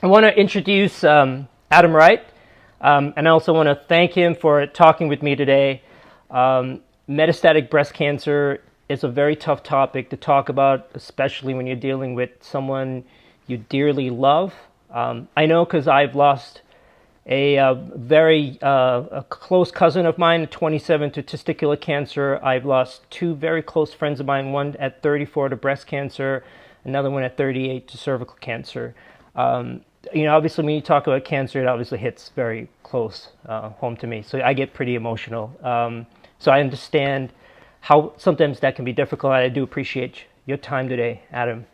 I want to introduce Adam Wright, and I also want to thank him for talking with me today. Metastatic breast cancer is a very tough topic to talk about, especially when you're dealing with someone you dearly love. I know because I've lost a very a close cousin of mine at 27 to testicular cancer. I've lost two very close friends of mine, one at 34 to breast cancer, another one at 38 to cervical cancer. Obviously when you talk about cancer, it obviously hits very close home to me. So I get pretty emotional. So I understand how sometimes that can be difficult. I do appreciate your time today, Adam.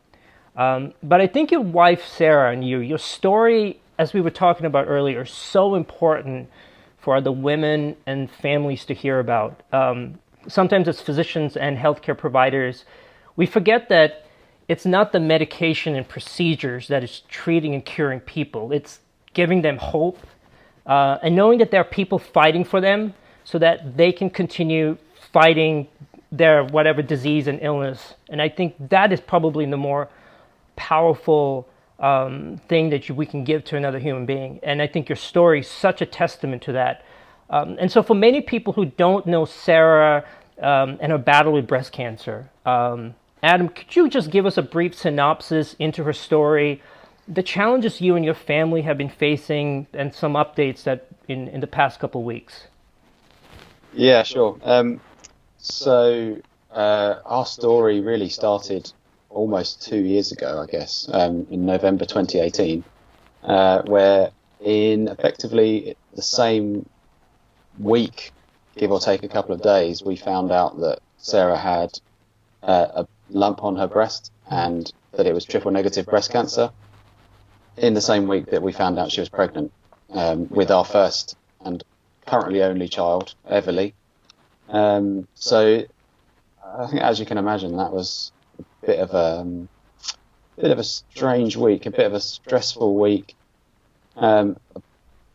But I think your wife, Sarah, and your story, as we were talking about earlier, is so important for the women and families to hear about. Sometimes as physicians and healthcare providers, we forget that it's not the medication and procedures that is treating and curing people. It's giving them hope and knowing that there are people fighting for them so that they can continue fighting their whatever disease and illness. And I think that is probably the more powerful thing that we can give to another human being. And I think your story is such a testament to that. And so for many people who don't know Sarah and her battle with breast cancer, Adam, could you just give us a brief synopsis into her story, the challenges you and your family have been facing, and some updates that in the past couple of weeks? Yeah, sure. Our story really started almost 2 years ago, I guess, in November 2018, where in effectively the same week, give or take a couple of days, we found out that Sarah had a lump on her breast and that it was triple negative breast cancer in the same week that we found out she was pregnant with our first and currently only child, Everly. So I think, as you can imagine, that was a bit of a strange week, a bit of a stressful week,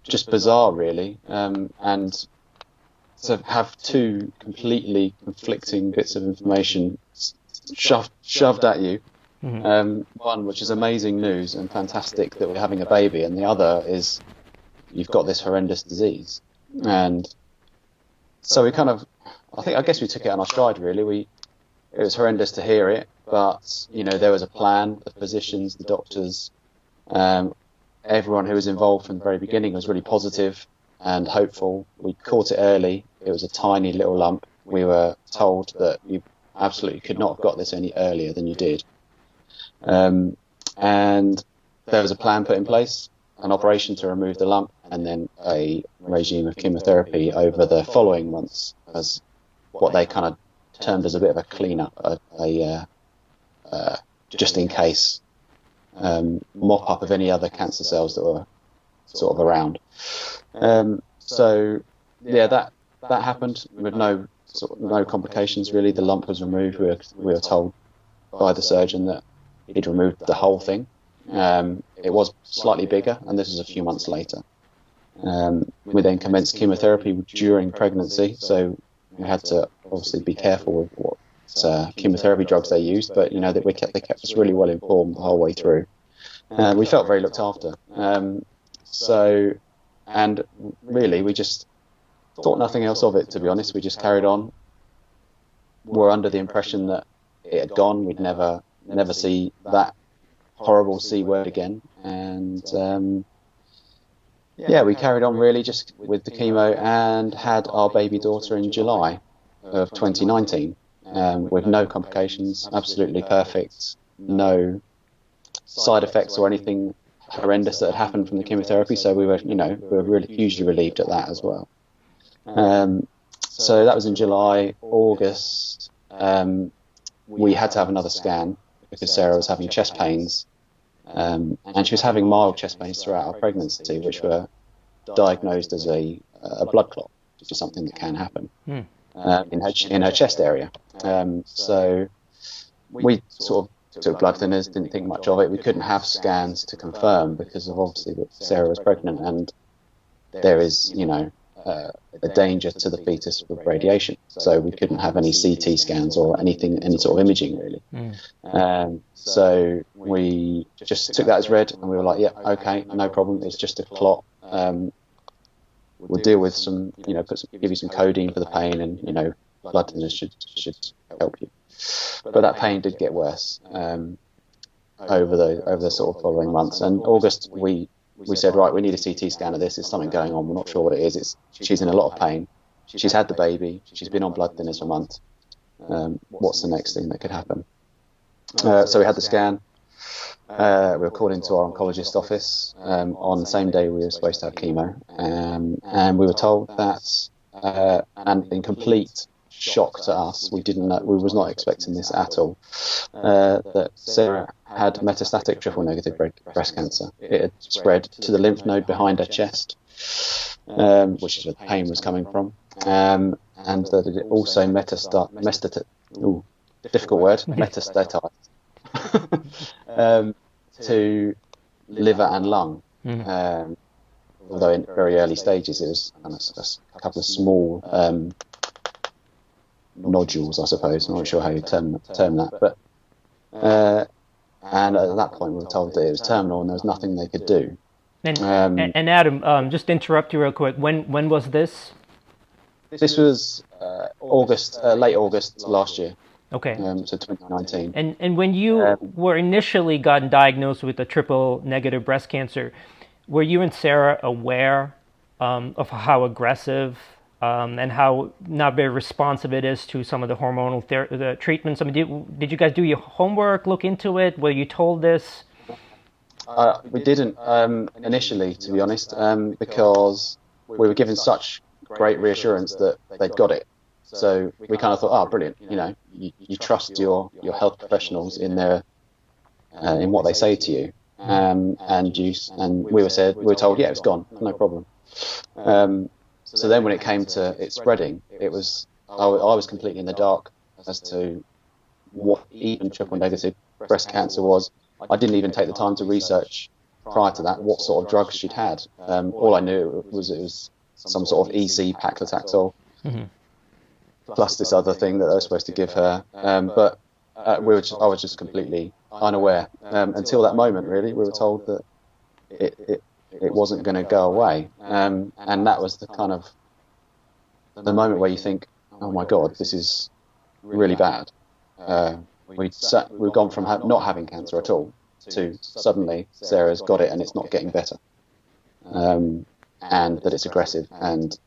just bizarre really, and to have two completely conflicting bits of information shoved at you. Mm-hmm. One which is amazing news and fantastic that we're having a baby, and the other is you've got this horrendous disease. And so we kind of, I guess we took it on our stride really. It was horrendous to hear it, but there was a plan. The physicians, the doctors, everyone who was involved from the very beginning was really positive and hopeful. We caught it early. It was a tiny little lump. We were told that you absolutely could not have got this any earlier than you did. And there was a plan put in place, an operation to remove the lump, and then a regime of chemotherapy over the following months as what they kind of termed as a bit of a clean-up, just in case, mop-up of any other cancer cells that were sort of around. That happened with no complications really. The lump was removed. We were told by the surgeon that he'd removed the whole thing. It was slightly bigger, and this was a few months later. We then commenced chemotherapy during pregnancy, so we had to obviously be careful with what chemotherapy drugs they used, but they kept us really well informed the whole way through. We felt very looked after. And really we just thought nothing else of it, to be honest. We just carried on. We're under the impression that it had gone. We'd never see that horrible C word again. And we carried on really just with the chemo and had our baby daughter in July of 2019 with no complications, absolutely perfect, no side effects or anything horrendous that had happened from the chemotherapy. So we were really hugely relieved at that as well. So that was in July. August, we had to have another scan because Sarah was having chest pains. And she was having mild chest pains throughout our pregnancy, which were diagnosed as a blood clot, which is something that can happen in her chest area. So we sort of took blood thinners, didn't think much of it. We couldn't have scans to confirm because of obviously that Sarah was pregnant, and there is a danger to the fetus with radiation. So we couldn't have any CT scans or anything, any sort of imaging really. So we just took that as read, and we were like, yeah, okay, no problem. It's just a clot. We'll deal with some, give you some codeine for the pain, and blood thinners should help you. But that pain did get worse over the sort of following months. And August, we said, right, we need a CT scan of this. There's something going on. We're not sure what it is. She's in a lot of pain. She's had the baby. She's been on blood thinners for months. What's the next thing that could happen? So we had the scan. We were called into our oncologist office on the same day we were supposed to have chemo, and we were told that, and in complete shock to us, we was not expecting this at all, that Sarah had metastatic triple negative breast cancer. It had spread to the lymph node behind her chest, which is where the pain was coming from, and that it also metastatized to liver and lung. Although in very early stages it was a couple of small nodules, I suppose. I'm not sure how you term that, but and at that point we were told that it was terminal and there was nothing they could do. And Adam, just to interrupt you real quick. When was this? This was late August last year. Okay. So 2019. And when you were initially gotten diagnosed with a triple negative breast cancer, were you and Sarah aware of how aggressive and how not very responsive it is to some of the hormonal the treatments? I mean, did you guys do your homework, look into it? Were you told this? We didn't initially, to be honest, because we were given such great reassurance that they'd got it. So we kind of thought, oh, brilliant! You trust your health professionals in their in what they say to you, and we were told, yeah, it's gone, no problem. So then when it came to it spreading, I was completely in the dark as to what even triple negative breast cancer was. I didn't even take the time to research prior to that what sort of drugs she'd had. All I knew was it was some sort of EC paclitaxel. Plus this other thing that they were supposed to give her, but I was just completely unaware until that moment. Really, we were told that it wasn't going to go away, and that was the kind of the moment where you think, oh my God, this is really bad. We've gone from not having cancer at all to suddenly Sarah's got it and it's not getting better, and that it's aggressive, and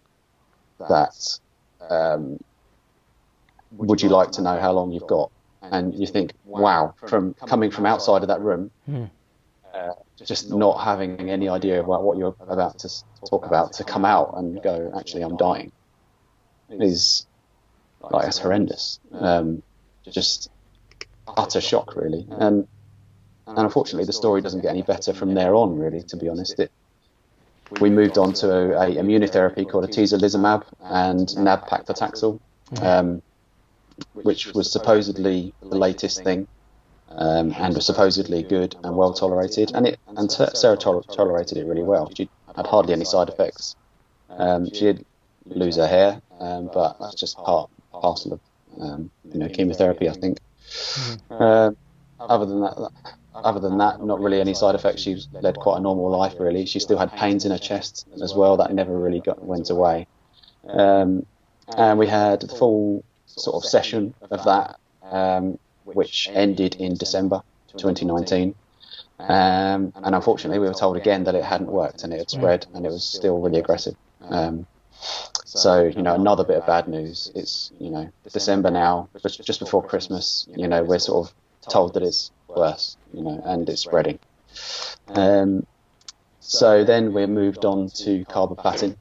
that. Would you like to know how long you've got? And you think, wow, from coming from outside of that room, just not having any idea about what you're about to talk about, to come out and go, actually, I'm dying, is like, it's horrendous. Just utter shock, really. And unfortunately, the story doesn't get any better from there on, really, to be honest. We moved on to a immunotherapy called atezolizumab and nab-paclitaxel, which was supposedly the latest thing, and was supposedly good and well tolerated, and Sarah tolerated it really well. She had hardly any side effects. She did lose her hair, but that's just parcel of chemotherapy, I think. Other than that, not really any side effects. She led quite a normal life, really. She still had pains in her chest as well that never really went away. And we had the full sort of session of that, which ended in December 2019. And unfortunately, we were told again that it hadn't worked and it had spread and it was still really aggressive. So, another bit of bad news. It's, December now, just before Christmas, we're sort of told that it's worse, and it's spreading. So then we're moved on to carboplatin,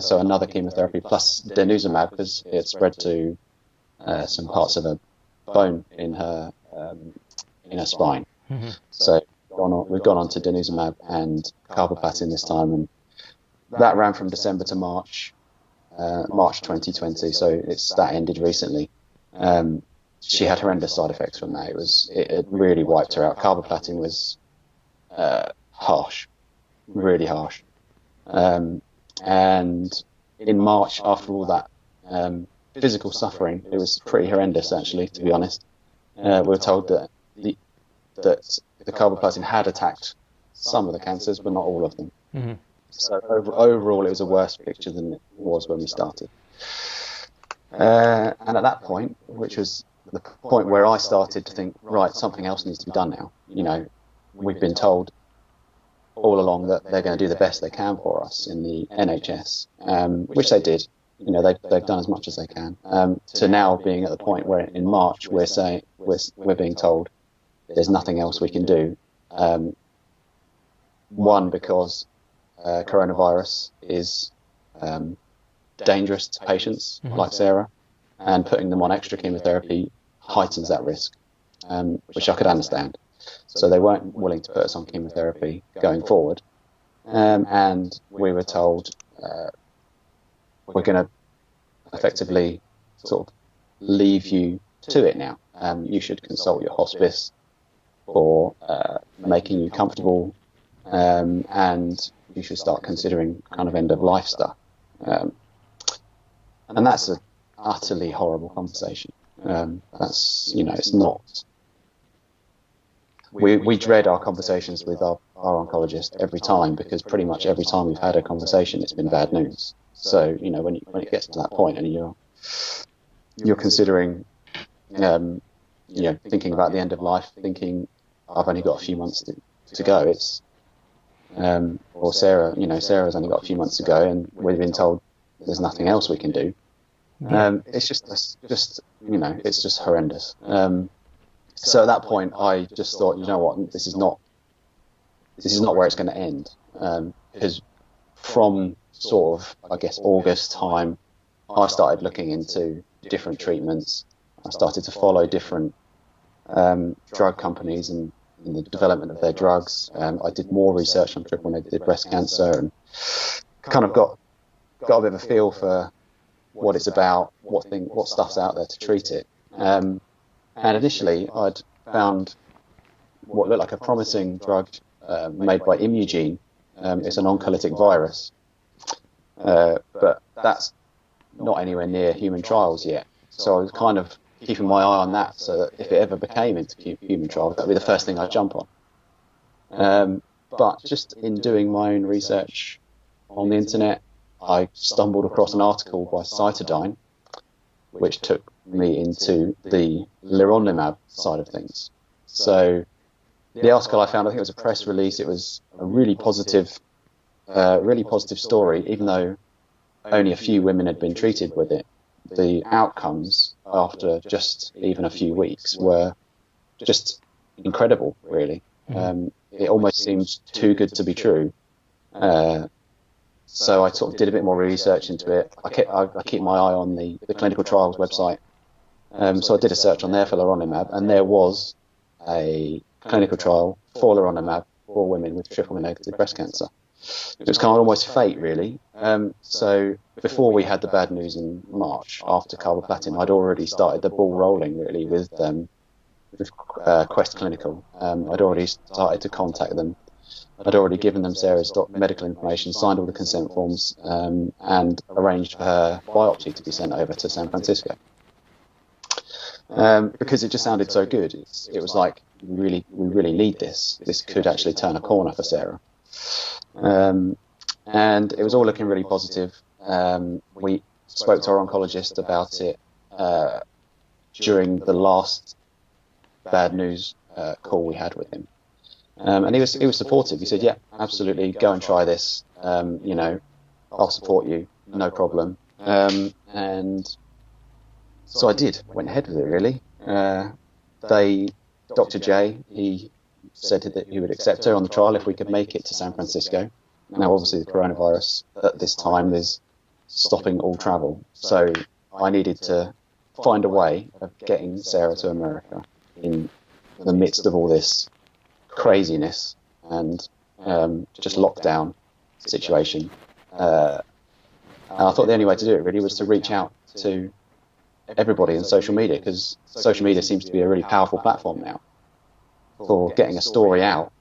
so another chemotherapy plus denosumab, because it had spread to some parts of her bone in her spine. So we've gone on to denosumab and carboplatin this time, and that ran from December to March 2020. So that ended recently. She had horrendous side effects from that. It really wiped her out. Carboplatin was harsh, really harsh, and in March, after all that physical suffering, it was pretty horrendous, actually, to be honest. We were told that the carboplatin had attacked some of the cancers, but not all of them. Mm-hmm. So overall, it was a worse picture than it was when we started. And at that point, which was the point where I started to think, right, something else needs to be done now. You know, we've been told all along that they're going to do the best they can for us in the NHS, which they did. You know, they've done as much as they can. To now being at the point where in March we're being told there's nothing else we can do. One, because coronavirus is dangerous to patients like Sarah, and putting them on extra chemotherapy heightens that risk, which I could understand. So they weren't willing to put us on chemotherapy going forward, and we were told we're going to effectively sort of leave you to it now. You should consult your hospice for making you comfortable, and you should start considering kind of end of life stuff. And that's an utterly horrible conversation. That's, you know, it's not. We dread our conversations with our oncologist every time, because pretty much every time we've had a conversation, it's been bad news. So, you know, when it gets to that point and you're considering, you know, thinking about the end of life, thinking I've only got a few months to go. It's or Sarah, you know, Sarah's only got a few months to go, and we've been told there's nothing else we can do. It's just you know, it's just horrendous. So at that point, I just thought, you know what, this is not where it's going to end. Because from sort of, I guess, August time, I started looking into different treatments. I started to follow different drug companies and the development of their drugs. I did more research on triple-negative breast cancer, and kind of got a bit of a feel for what it's about, what stuff's out there to treat it. And initially, I'd found what looked like a promising drug made by Imugene. It's an oncolytic virus, but that's not anywhere near human trials yet. So I was kind of keeping my eye on that, so that if it ever became into human trials, that'd be the first thing I'd jump on. But just in doing my own research on the internet, I stumbled across an article by Cytodyn, which took me into the Leronlimab side of things. So the article I found, I think it was a press release. It was a really positive story, even though only a few women had been treated with it. The outcomes after just even a few weeks were just incredible, really. It almost seemed too good to be true. So I sort of did a bit more research into it. I keep my eye on the clinical trials website. So I did a search on there for Leronlimab, and there was a clinical trial for Leronlimab for women with triple-negative breast cancer. It was kind of almost fate, really. So before we had the bad news in March, after carboplatin, I'd already started the ball rolling, really, with Quest Clinical. I'd already started to contact them. I'd already given them Sarah's medical information, signed all the consent forms, and arranged for her biopsy to be sent over to San Francisco. Because it just sounded so good. It was like, we really need this. This could actually turn a corner for Sarah. And it was all looking really positive. We spoke to our oncologist about it during the last bad news call we had with him. And he was supportive. He said, yeah, absolutely, go and try this. You know, I'll support you, no problem. And so I did, went ahead with it, really. Dr. J, he said that he would accept her on the trial if we could make it to San Francisco. Now, obviously, the coronavirus at this time is stopping all travel. So I needed to find a way of getting Sarah to America in the midst of all this craziness and just lockdown situation. And I thought the only way to do it, really, was to reach out to everybody on social media, because social media seems to be a really powerful platform now for getting a story out,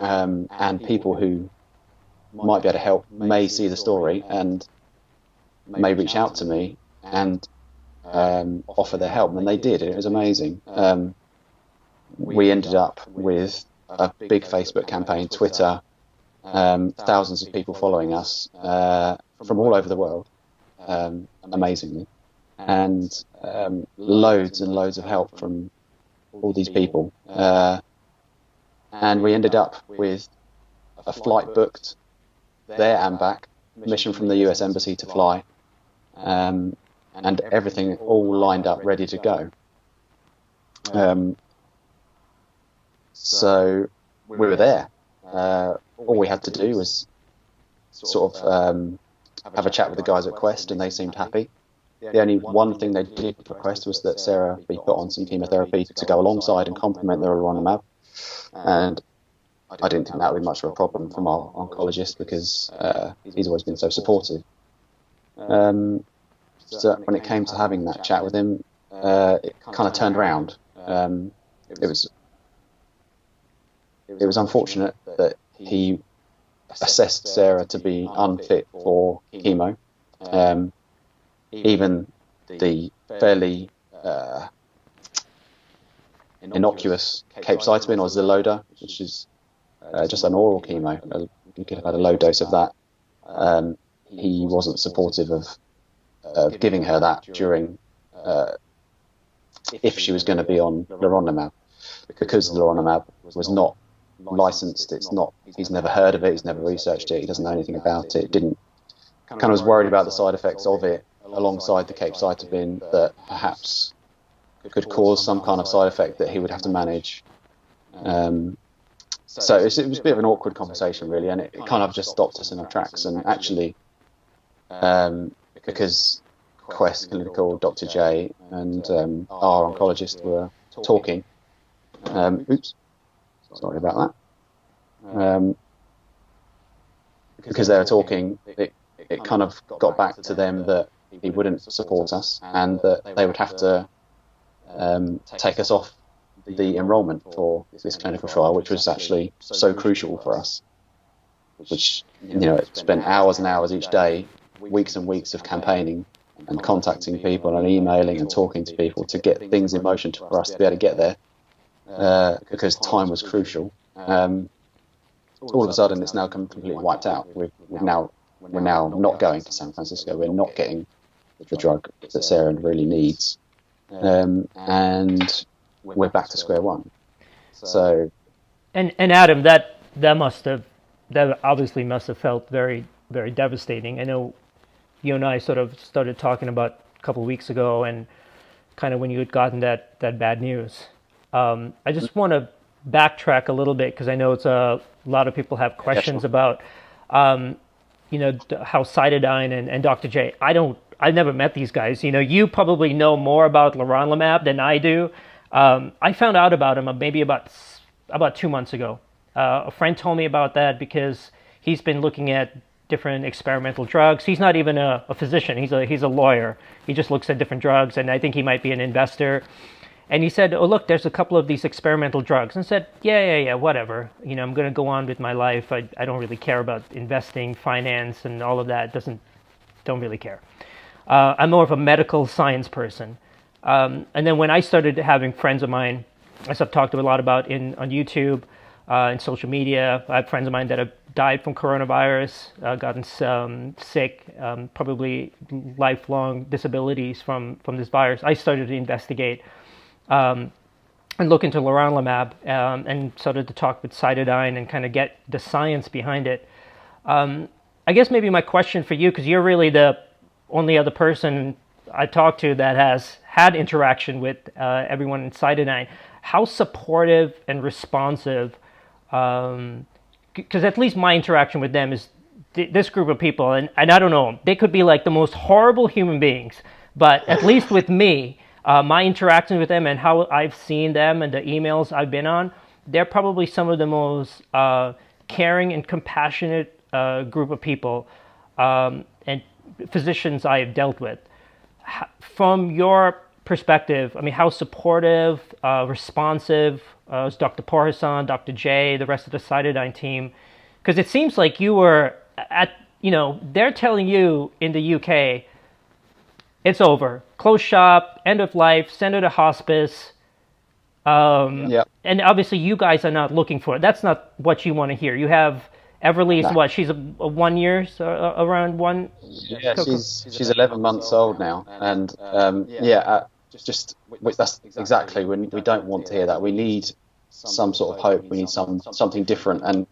and people who might be able to help may see the story and may reach out to me and offer their help, and they did. It was amazing. We ended up with a big Facebook campaign, Twitter, thousands of people following us from all over the world, amazingly, and loads and loads of help from all these people. And we ended up with a flight booked there and back, permission from the US Embassy to fly, and everything all lined up, ready to go. So we were there. All we had to do was sort of have a chat with the guys at Quest, and they seemed happy. The only one thing they did request was that Sarah be put on some chemotherapy to go alongside and complement the Leronlimab. And I didn't think that would be much of a problem from our oncologist, because he's always been so supportive. So when it came to having that chat with him, it kind of turned around. It was unfortunate that he assessed Sarah to be unfit for chemo. Even the fairly innocuous capecitabine or Xeloda, which is just an oral chemo, you could have had a low dose of that. He wasn't supportive of giving her that during, if she was going to be on Leronlimab, because Leronlimab was not licensed. He's never heard of it, he's never researched it, he doesn't know anything about it. Kind of was worried about the side effects of it alongside the capecitabine that perhaps could cause some kind of side effect that he would have to manage. So it was a bit of an awkward conversation, really, and it kind of just stopped us in our tracks. And actually, because Quest Clinical, Dr. J, and our oncologist were talking, sorry about that. Because they were talking, it kind of got back to them that he wouldn't support us, and that they would have to take us off the enrolment for this clinical trial, which was actually so crucial for us. Which, it spent hours and hours each day, weeks and weeks of campaigning and contacting people and emailing and talking to people to get things in motion for us to be able to get there, because time was crucial. All of a sudden, it's now completely wiped out. We're now not going to San Francisco. We're not getting the drug that Sarah really needs, and we're back to square one. So, and Adam, that obviously must have felt very, very devastating. I know you and I sort of started talking about a couple of weeks ago, and kind of when you had gotten that bad news. I just want to backtrack a little bit, because I know it's a lot of people have questions about, how Cytidine and Dr. J. I've never met these guys. You probably know more about Leronlimab than I do. I found out about him maybe about 2 months ago. A friend told me about that because he's been looking at different experimental drugs. He's not even a physician. He's a lawyer. He just looks at different drugs, and I think he might be an investor. And he said, "Oh, look, there's a couple of these experimental drugs." And I said, yeah, whatever. I'm going to go on with my life. I don't really care about investing, finance, and all of that. Don't really care. I'm more of a medical science person. And then when I started having friends of mine, as I've talked a lot about on YouTube, in social media, I have friends of mine that have died from coronavirus, gotten sick, probably lifelong disabilities from this virus. I started to investigate and look into Leronlimab, and started to talk with Cytidine and kind of get the science behind it. I guess maybe my question for you, because you're really the only other person I talked to that has had interaction with everyone in Cytidine, how supportive and responsive, because at least my interaction with them is this group of people, and I don't know, they could be like the most horrible human beings, but at least with me, my interaction with them and how I've seen them and the emails I've been on, they're probably some of the most caring and compassionate group of people and physicians I have dealt with. From your perspective, I mean, how supportive, responsive is Dr. Porhasan, Dr. J, the rest of the Cytidine team? Because it seems like you were they're telling you in the UK it's over. Close shop, end of life, send her to hospice. Yeah. And obviously you guys are not looking for it. That's not what you want to hear. You have Everly's No. what? She's a 1 year, so around one. Yeah, she's 11 months old now, and that's exactly when we don't want to hear that. We need some sort of hope. We need something different, and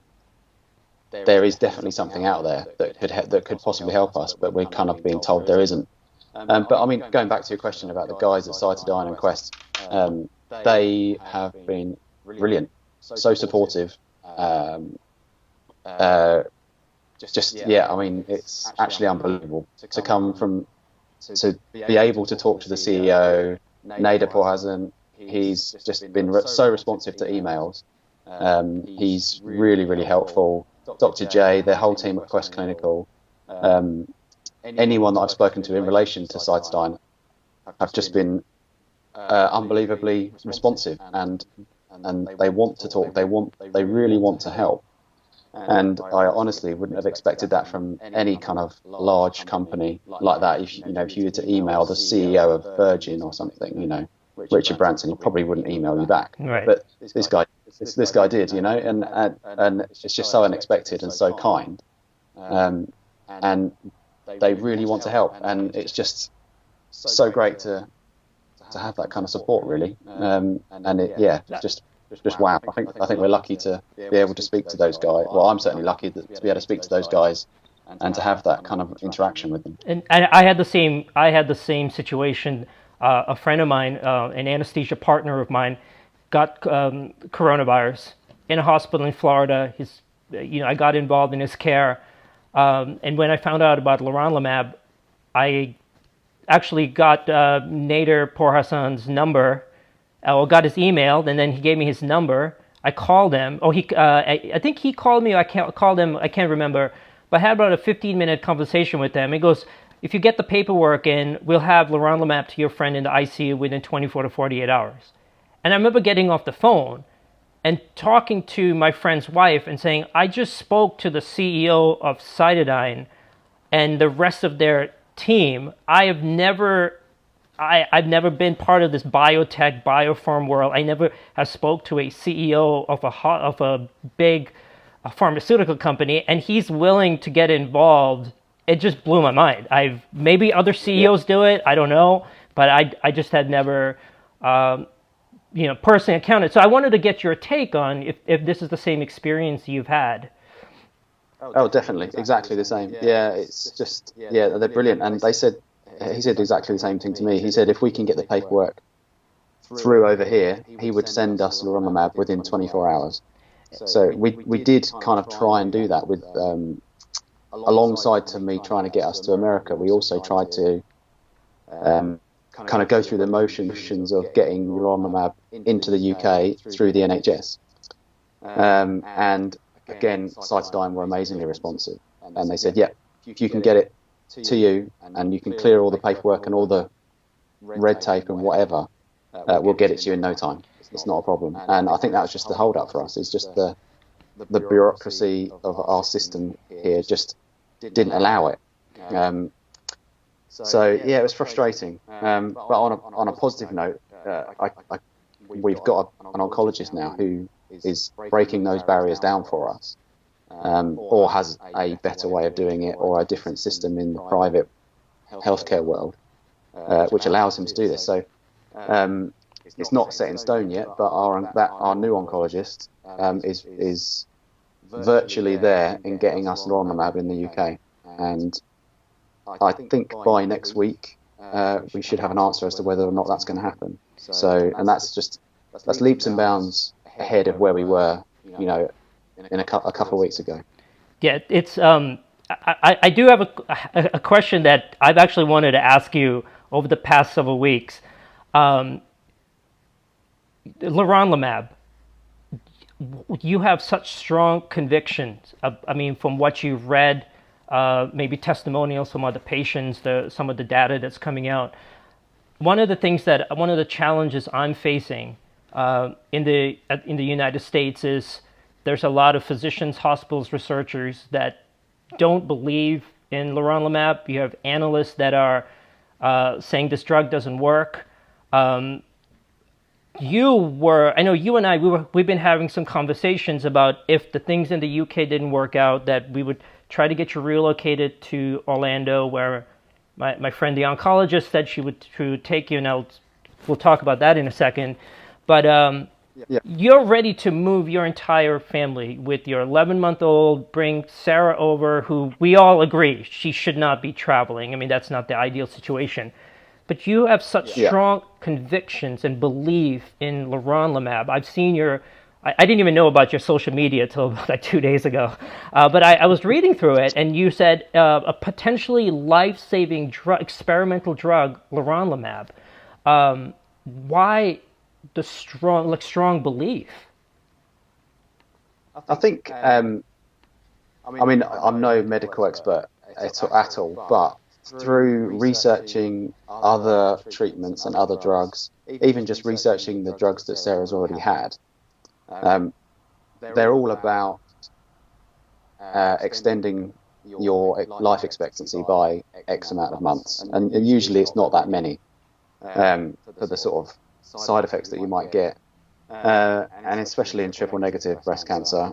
there is definitely something out there that could possibly help us, but we're kind of being told there isn't. But I mean, going back to your question about the guys at Cytodyne and Quest, they have been brilliant, so supportive. I mean, it's actually unbelievable to come from, to be able to talk to the CEO, Nader Pourhassan. He's just been so responsive to emails. He's really, really helpful. Dr. J, their whole team at Quest Clinical, anyone that I've spoken to in relation to Cytodyne have just been unbelievably responsive, and they want to talk. They really want to help. And I honestly wouldn't have expected that from any kind of large company like that. If you were to email the CEO of Virgin or something, Richard Branson, he probably wouldn't email you back. Right. But this guy did, and it's just so unexpected and so kind. And they really want to help, and it's just so great to have that kind of support, really. Just wow. I think we're lucky to be able to speak to those guys. Well, I'm certainly lucky to be able to speak to those guys and to have that kind of interaction with them. And I had the same situation. A friend of mine, an anesthesia partner of mine, got coronavirus in a hospital in Florida. I got involved in his care, and when I found out about Leronlimab, I actually got Nader Pourhassan's number. I got his email, and then he gave me his number. I called him. I think he called me. I called him. I can't remember. But I had about a 15-minute conversation with him. He goes, if you get the paperwork in, we'll have Leronlimab to your friend in the ICU within 24 to 48 hours. And I remember getting off the phone and talking to my friend's wife and saying, I just spoke to the CEO of Cytodyne and the rest of their team. I've never been part of this biotech, biopharm world. I never have spoke to a CEO of a big pharmaceutical company, and he's willing to get involved. It just blew my mind. Maybe other CEOs do it, I don't know, but I just had never, personally encountered. So I wanted to get your take on if this is the same experience you've had. Oh, definitely, exactly the same. Yeah, it's just they're brilliant, and he said exactly the same thing to me. He said if we can get the paperwork through over here, he would send us Leronlimab within 24 hours. So we did kind of try and do that with, alongside to me trying to get us to America, we also tried to kind of go through the motions of getting Leronlimab into the UK through the NHS. And again, Cytodyne were amazingly responsive. And they said, yeah, if you can get it to you and you can clear all the paperwork and all the red tape and whatever, we'll get it to you in no time. It's not a problem. And I think that was just the hold up for us. It's just the bureaucracy of our system here just didn't allow it. So it was frustrating. But on a positive note, we've got an oncologist now who is breaking those barriers down for us. Or has a better way of doing it, or a different system in the private healthcare world, which allows him to do this. So it's not set in stone yet, but our new oncologist is virtually there in getting us Leronlimab in the UK, and I think by next week we should have an answer as to whether or not that's going to happen. So, and that's leaps and bounds ahead of where we were, in a couple of weeks ago. Yeah, it's. I do have a question that I've actually wanted to ask you over the past several weeks. Leronlimab, you have such strong convictions. From what you've read, maybe testimonials from other patients, some of the data that's coming out. One of the challenges I'm facing in the United States is there's a lot of physicians, hospitals, researchers that don't believe in Leronlimab. You have analysts that are saying this drug doesn't work. I know you and we've been having some conversations about if the things in the UK didn't work out, that we would try to get you relocated to Orlando, where my friend, the oncologist, said she would take you, and we'll talk about that in a second. But you're ready to move your entire family with your 11-month-old, bring Sarah over, who we all agree she should not be traveling. I mean, that's not the ideal situation. But you have such strong convictions and belief in Leronlimab. I've seen I didn't even know about your social media until like 2 days ago. But I was reading through it, and you said a potentially life-saving experimental drug, Leronlimab. Why the strong belief? I think, I mean, I'm no medical expert at all, but through researching other treatments and other drugs, even just researching the drugs that Sarah's already had, they're all about extending your life expectancy by X amount of months. And usually it's not that many for the sort of side effects that you might get. And especially in triple negative breast cancer,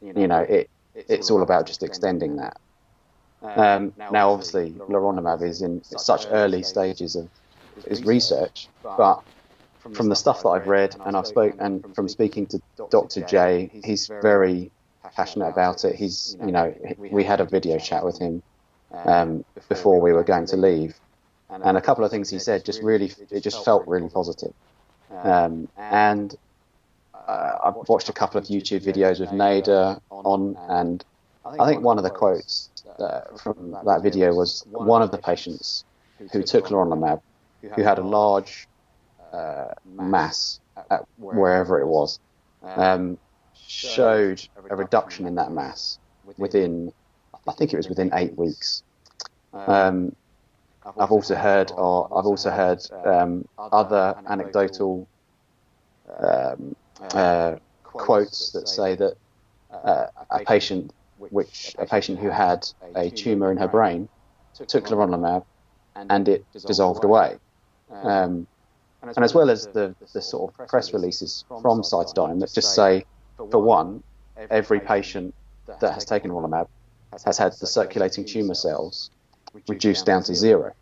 it's all about just extending that. Now, obviously, Leronlimab is in such early stages of its research, but from the stuff that I've read and from speaking to Dr. J, he's very passionate about it. We had a video chat with him before we were going to leave, and a couple of things he said it just felt really positive. And I've watched a couple of YouTube videos with Nader on, and I think one of the quotes from that video was one of the patients who took Leronlimab, who had a large mass at wherever it was, showed a reduction in that mass within 8 weeks. I've also heard other anecdotal quotes that say that a patient who had a tumour in her brain took Leronlimab and it dissolved away. And as well as the sort of press releases from Cytodyn that just say, for one, every patient that has taken Leronlimab has had the circulating tumour cells reduced down to 0.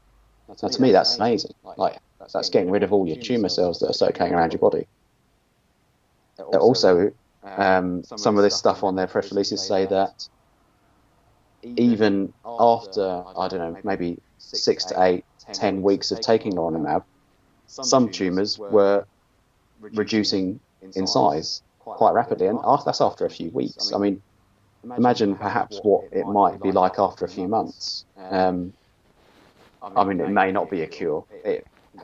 Now, to me, that's amazing. Like, that's getting rid of all your tumour cells that are circulating around your body. Also, some of this stuff on their press releases say that even after, I don't know, maybe 6 to 8, 10 weeks of taking Leronlimab, some tumours were reducing in size quite rapidly, and that's after a few weeks. I mean, imagine perhaps what it might be like after a few months. I mean, it may not be a cure.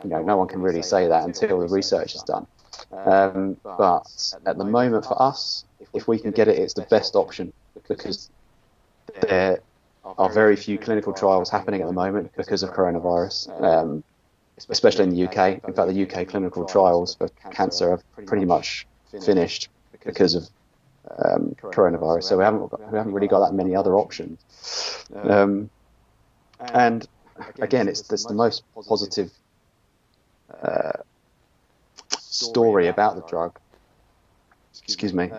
No one can really say that until the research is done. But at the moment, for us, if we can get it, it's the best option, because there are very few clinical trials happening at the moment because of coronavirus, especially in the UK. In fact, the UK clinical trials for cancer are pretty much finished because of coronavirus. So we haven't really got that many other options. And again, it's the most positive story about the drug. Excuse me.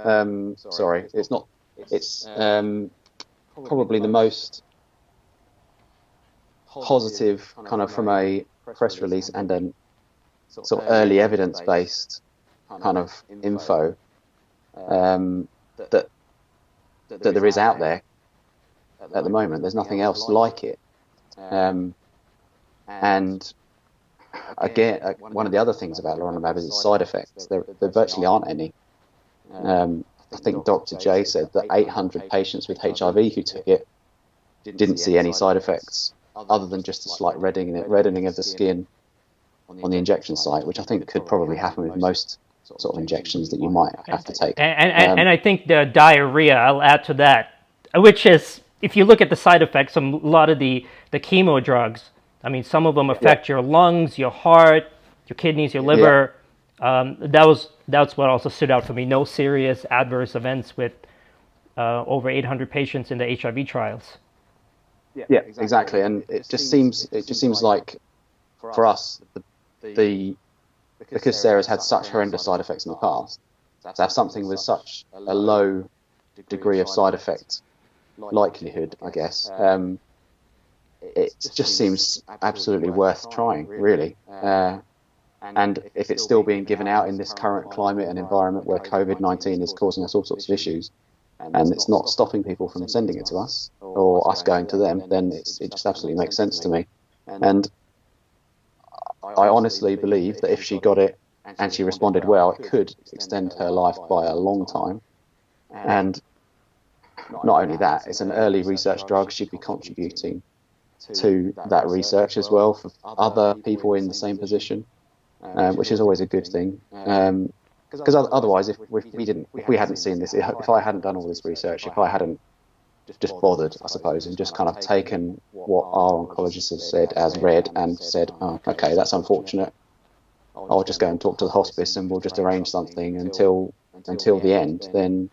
Sorry, it's not. It's probably the most positive, kind of from a press release and a sort of early evidence-based kind of info that there is out there at the moment. There's nothing else like it. And again, one of the other things about Leronlimab is its side effects. There virtually aren't any. I think Dr. J said that 800 patients with HIV who took it didn't see any side effects other than just a slight reddening of the skin on the injection site, which I think could probably happen with most sort of injections that you might have to take. And I think the diarrhea, I'll add to that, which is, if you look at the side effects of a lot of the chemo drugs, I mean, some of them affect your lungs, your heart, your kidneys, your liver. That's what also stood out for me. No serious adverse events with over 800 patients in the HIV trials. Yeah, exactly. And it just seems like for us, the because Sarah's had such horrendous side effects in the past, to have something with such a low degree of side effect likelihood, I guess, it just seems absolutely worth trying, really. And if it's still being given out in this current climate and environment where COVID-19 is causing us all sorts of issues, and it's not stopping people from sending it to us or us going to them, then it just absolutely makes sense to me. And I honestly believe that if she got it and she responded well, it could extend her life by a long time. And not only that, it's an early research drug. She'd be contributing to that research as well for other people in the same position, which is always a good thing. Because otherwise, if we hadn't seen this, if I hadn't done all this research, if I hadn't just bothered, I suppose, and just kind of taken what our oncologists have said as read and said, oh, okay, that's unfortunate, I'll just go and talk to the hospice and we'll just arrange something until the end, then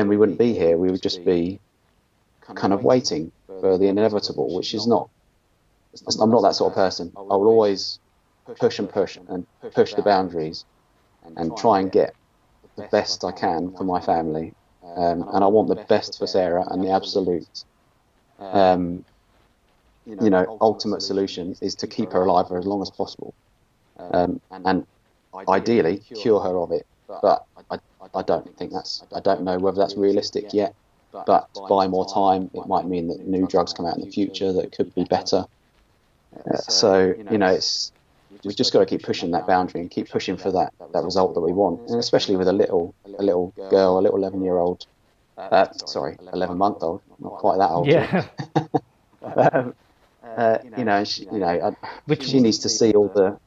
we wouldn't be here. We would just be kind of waiting for the inevitable, which is not. I'm not that sort of person. I will always push the boundaries and try and get the best I can for my family. And I want the best for Sarah, and the absolute, ultimate solution is to keep her alive for as long as possible, and ideally cure her of it. But I don't think I don't know whether that's realistic yet. But to buy more time, it might mean that new drugs come out in the future that could be better. So we've just got to keep pushing that boundary and keep pushing for that result that we want, and especially with a little girl, a little 11-year-old, 11-month-old, not quite that old. Yeah. She needs to see all the.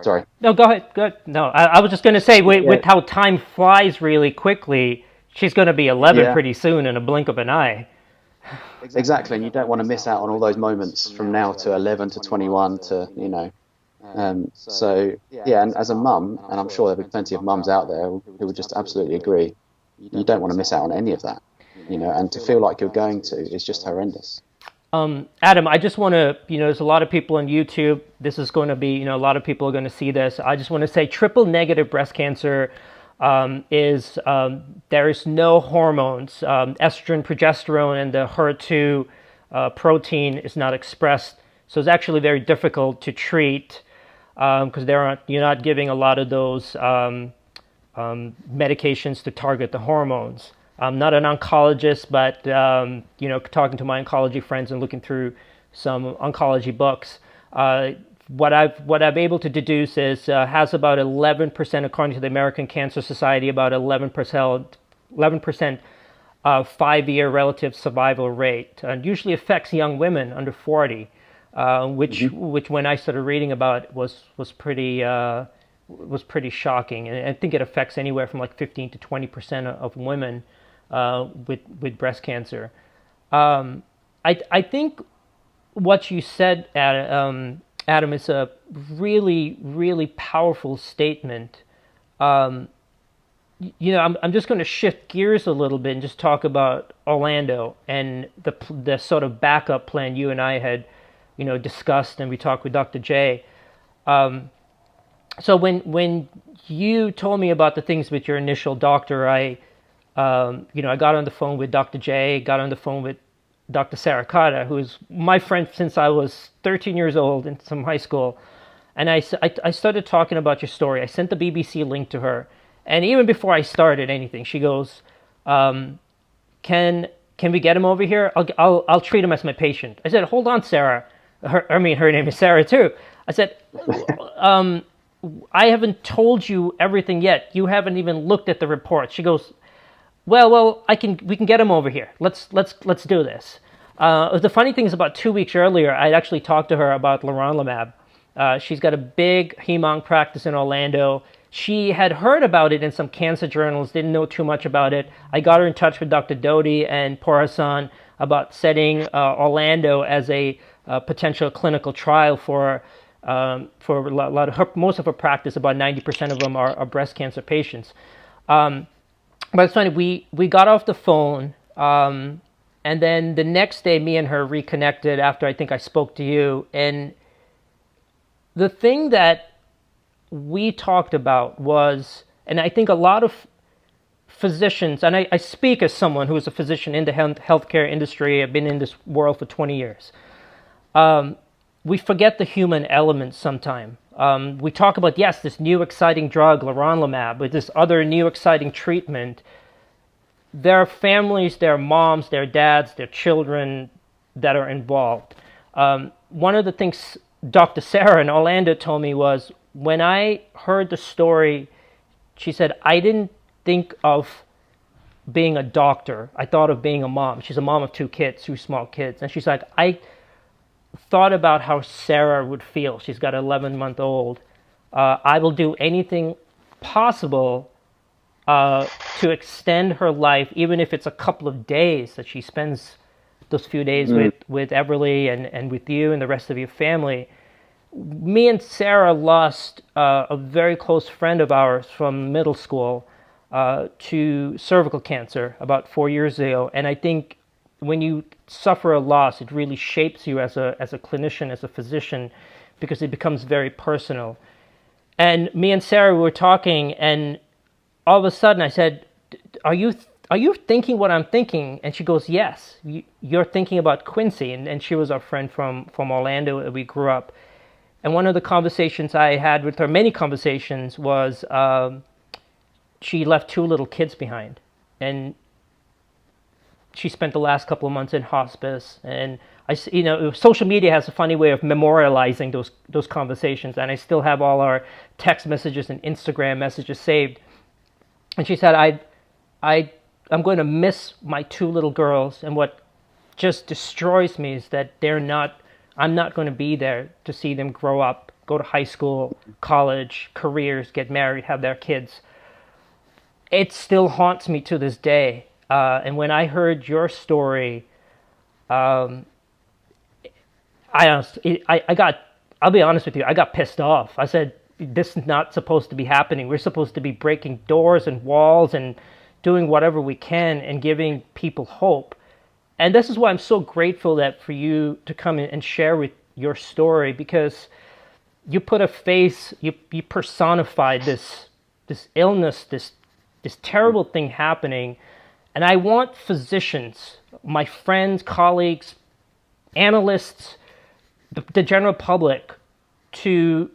Sorry. No, go ahead. Good. No, I was just going to say, with how time flies really quickly, she's going to be 11 pretty soon in a blink of an eye. Exactly, and you don't want to miss out on all those moments from now to 11 to 21 to, so, and as a mum, and I'm sure there'll be plenty of mums out there who would just absolutely agree, you don't want to miss out on any of that, and to feel like you're going to is just horrendous. Adam, I just want to, there's a lot of people on YouTube. This is going to be, a lot of people are going to see this. I just want to say triple negative breast cancer is there is no hormones. Estrogen, progesterone, and the HER2 protein is not expressed. So it's actually very difficult to treat because you're not giving a lot of those medications to target the hormones. I'm not an oncologist, but talking to my oncology friends and looking through some oncology books, what I've able to deduce is has about 11%, according to the American Cancer Society, about 11% 5-year relative survival rate, and usually affects young women under 40, which when I started reading about was pretty shocking, and I think it affects anywhere from like 15 to 20% of women with breast cancer. I think what you said, Adam, is a really, really powerful statement. I'm just going to shift gears a little bit and just talk about Orlando and the sort of backup plan you and I had, discussed, and we talked with Dr. J. So when you told me about the things with your initial doctor, I got on the phone with Dr. J, got on the phone with Dr. Sarah Carter, who is my friend since I was 13 years old in some high school. And I started talking about your story. I sent the BBC link to her. And even before I started anything, she goes, can we get him over here? I'll treat him as my patient. I said, hold on, Sarah. Her name is Sarah too. I said, I haven't told you everything yet. You haven't even looked at the report. She goes, well, we can get him over here. Let's do this. The funny thing is, about 2 weeks earlier, I actually talked to her about Leronlimab. She's got a big hem-onc practice in Orlando. She had heard about it in some cancer journals, didn't know too much about it. I got her in touch with Dr. Dodi and Porasan about setting Orlando as a potential clinical trial for a lot of most of her practice. About 90% of them are breast cancer patients. But it's funny, we got off the phone, and then the next day, me and her reconnected after I think I spoke to you, and the thing that we talked about was, and I think a lot of physicians, and I speak as someone who is a physician in the healthcare industry, I've been in this world for 20 years. We forget the human element sometimes. We talk about, yes, this new exciting drug, Leronlimab, with this other new exciting treatment. There are families, there are moms, there are dads, there are children that are involved. One of the things Dr. Sarah in Orlando told me was, when I heard the story, she said, I didn't think of being a doctor. I thought of being a mom. She's a mom of 2 kids, 2 small kids. And she's like, I thought about how Sarah would feel. She's got an 11-month-old. I will do anything possible to extend her life, even if it's a couple of days that she spends those few days with Everly and with you and the rest of your family. Me and Sarah lost a very close friend of ours from middle school to cervical cancer about 4 years ago. And I think when you suffer a loss, it really shapes you as a clinician, as a physician, because it becomes very personal. And me and Sarah were talking, and all of a sudden I said, are you thinking what I'm thinking? And she goes, yes, you're thinking about Quincy. And she was our friend from Orlando. We grew up. And one of the conversations I had with her, many conversations, was she left 2 little kids behind. And she spent the last couple of months in hospice. And social media has a funny way of memorializing those conversations. And I still have all our text messages and Instagram messages saved. And she said, I'm going to miss my 2 little girls. And what just destroys me is that I'm not going to be there to see them grow up, go to high school, college, careers, get married, have their kids. It still haunts me to this day. And when I heard your story, I'll be honest with you, I got pissed off. I said, this is not supposed to be happening. We're supposed to be breaking doors and walls and doing whatever we can and giving people hope. And this is why I'm so grateful that for you to come in and share with your story, because you put a face, you personified this illness, this terrible thing happening. And I want physicians, my friends, colleagues, analysts, the general public to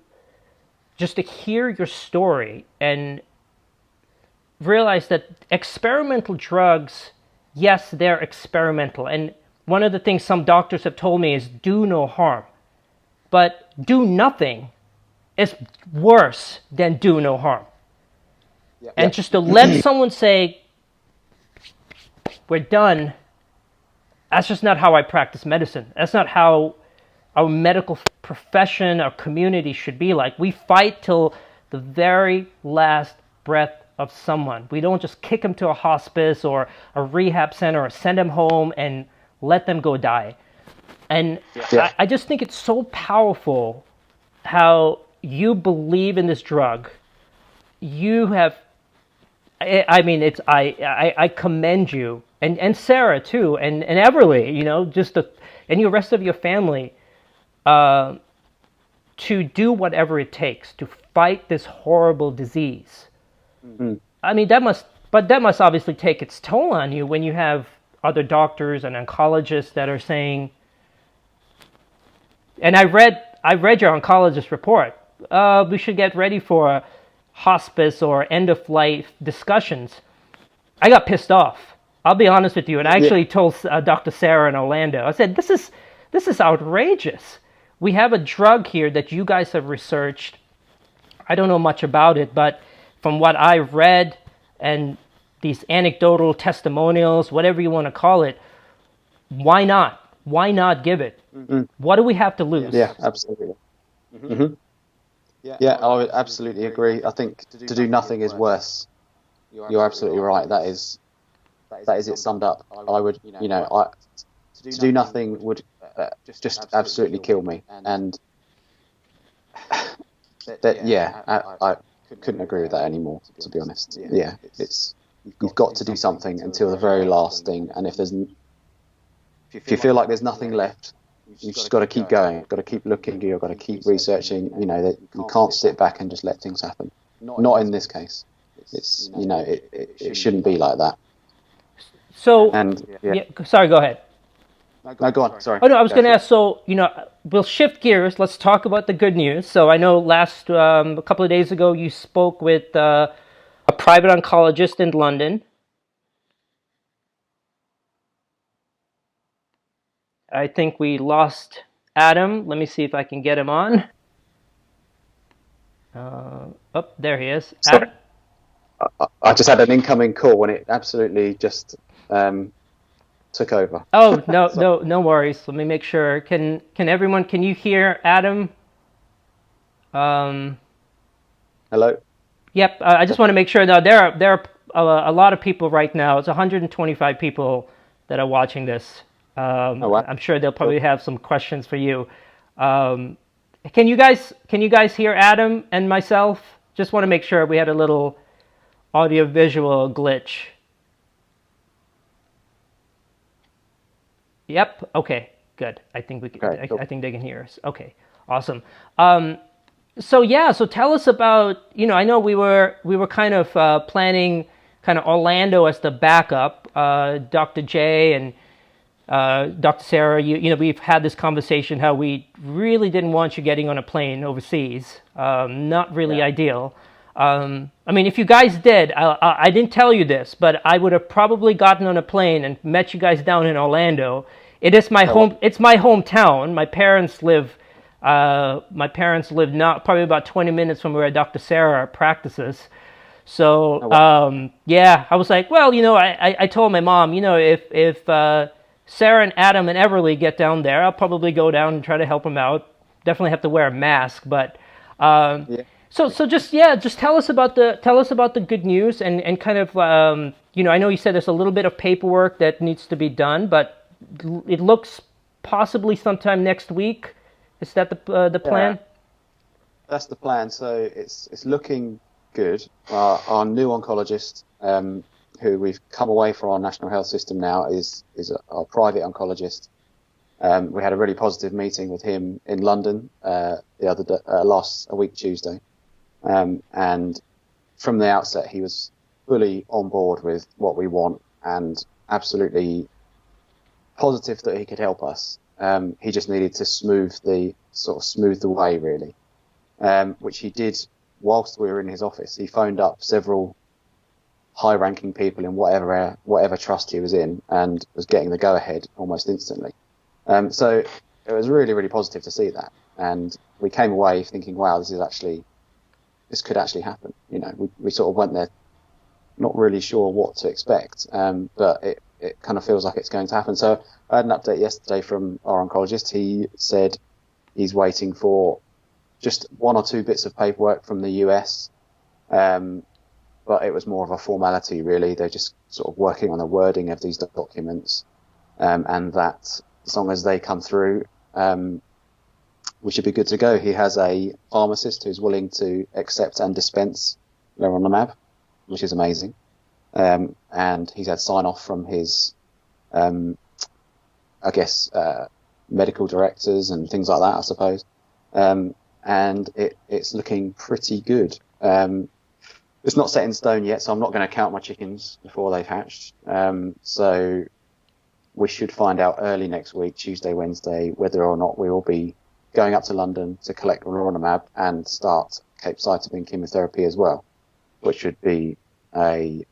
hear your story and realize that experimental drugs, yes, they're experimental. And one of the things some doctors have told me is do no harm. But do nothing is worse than do no harm. And just to let someone say, we're done, that's just not how I practice medicine. That's not how our medical profession, our community should be like. We fight till the very last breath of someone. We don't just kick them to a hospice or a rehab center or send them home and let them go die. And I just think it's so powerful how you believe in this drug. You have, I commend you, and Sarah too, and Everly, and the rest of your family, to do whatever it takes to fight this horrible disease. I mean, that must obviously take its toll on you when you have other doctors and oncologists that are saying, and I read your oncologist report, we should get ready for hospice or end-of-life discussions. I got pissed off. I'll be honest with you. And I actually told Dr. Sarah in Orlando, I said, this is outrageous. We have a drug here that you guys have researched. I don't know much about it, but from what I've read and these anecdotal testimonials, whatever you want to call it, why not? Why not give it? Mm-hmm. What do we have to lose? Yeah, absolutely. Mm-hmm. Yeah, I would absolutely agree. I think to do nothing is worse. You're absolutely right. That is it summed up. I would, to do nothing would just absolutely kill me. And I couldn't agree with that anymore, to be honest. Yeah, you've got to do something until the very last thing. And if you feel like there's nothing left, you've just got to keep going, got to keep looking, you've got to keep researching. You know, that you can't sit back and just let things happen. Not in this case. It's, you know, it shouldn't be like that. So, And yeah, sorry, go ahead. No, go on. Sorry. Oh no, I was going to ask. So, you know, we'll shift gears. Let's talk about the good news. So, I know a couple of days ago, you spoke with a private oncologist in London. I think we lost Adam. Let me see if I can get him on. Oh, there he is. Adam. I just had an incoming call and it absolutely just took over. Oh, no worries. Let me make sure. Can you hear Adam? Hello? Yep. I just want to make sure. Now, there are a lot of people right now. It's 125 people that are watching this. Oh, wow. I'm sure they'll probably have some questions for you. Can you guys hear Adam and myself? Just want to make sure. We had a little audio-visual glitch. Yep. Okay. Good. I think we can. Okay, cool. I think they can hear us. Okay. Awesome. So tell us about. You know, I know we were kind of planning kind of Orlando as the backup. Dr. J and Dr. Sarah. You know, we've had this conversation how we really didn't want you getting on a plane overseas. Not really ideal. I mean, if you guys did, I didn't tell you this, but I would have probably gotten on a plane and met you guys down in Orlando. It is my home. It's my hometown. My parents live not probably about 20 minutes from where Dr. Sarah practices. So I was like, well, you know, I told my mom, you know, if Sarah and Adam and Everly get down there, I'll probably go down and try to help them out. Definitely have to wear a mask, but. So just tell us about the good news and kind of you know, I know you said there's a little bit of paperwork that needs to be done, but it looks possibly sometime next week. Is that the plan? Yeah, that's the plan. So it's looking good. Our new oncologist, who we've come away from our national health system now, is our private oncologist. We had a really positive meeting with him in London the other day, a week Tuesday. And from the outset, he was fully on board with what we want and absolutely positive that he could help us. He just needed to smooth the way, really, which he did whilst we were in his office. He phoned up several high-ranking people in whatever trust he was in and was getting the go-ahead almost instantly. So it was really, really positive to see that. And we came away thinking, wow, this could actually happen. You know, we sort of went there not really sure what to expect, but it kind of feels like it's going to happen. So I had an update yesterday from our oncologist. He said he's waiting for just one or two bits of paperwork from the US, but it was more of a formality, really. They're just sort of working on the wording of these documents, and that as long as they come through, we should be good to go. He has a pharmacist who's willing to accept and dispense Leronlimab, which is amazing. And he's had sign-off from his, medical directors and things like that, I suppose. And it's looking pretty good. It's not set in stone yet, so I'm not going to count my chickens before they've hatched. So we should find out early next week, Tuesday, Wednesday, whether or not we will be going up to London to collect Leronlimab and start capecitabine chemotherapy as well, which would be a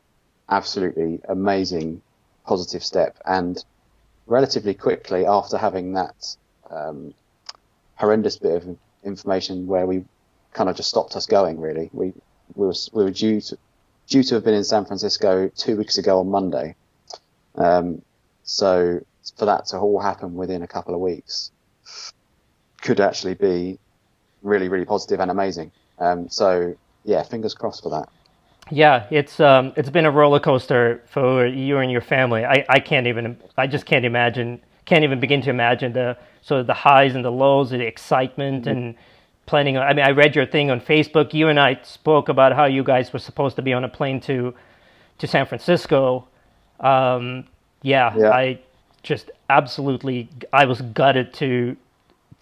absolutely amazing positive step. And relatively quickly after having that horrendous bit of information where we kind of just stopped us going, really, we were due to have been in San Francisco 2 weeks ago on Monday. So for that to all happen within a couple of weeks could actually be really, really positive and amazing. So yeah, fingers crossed for that. Yeah, it's been a roller coaster for you and your family. I just can't even begin to imagine the sort of the highs and the lows, the excitement and planning. I mean, I read your thing on Facebook. You and I spoke about how you guys were supposed to be on a plane to San Francisco. I just absolutely, I was gutted to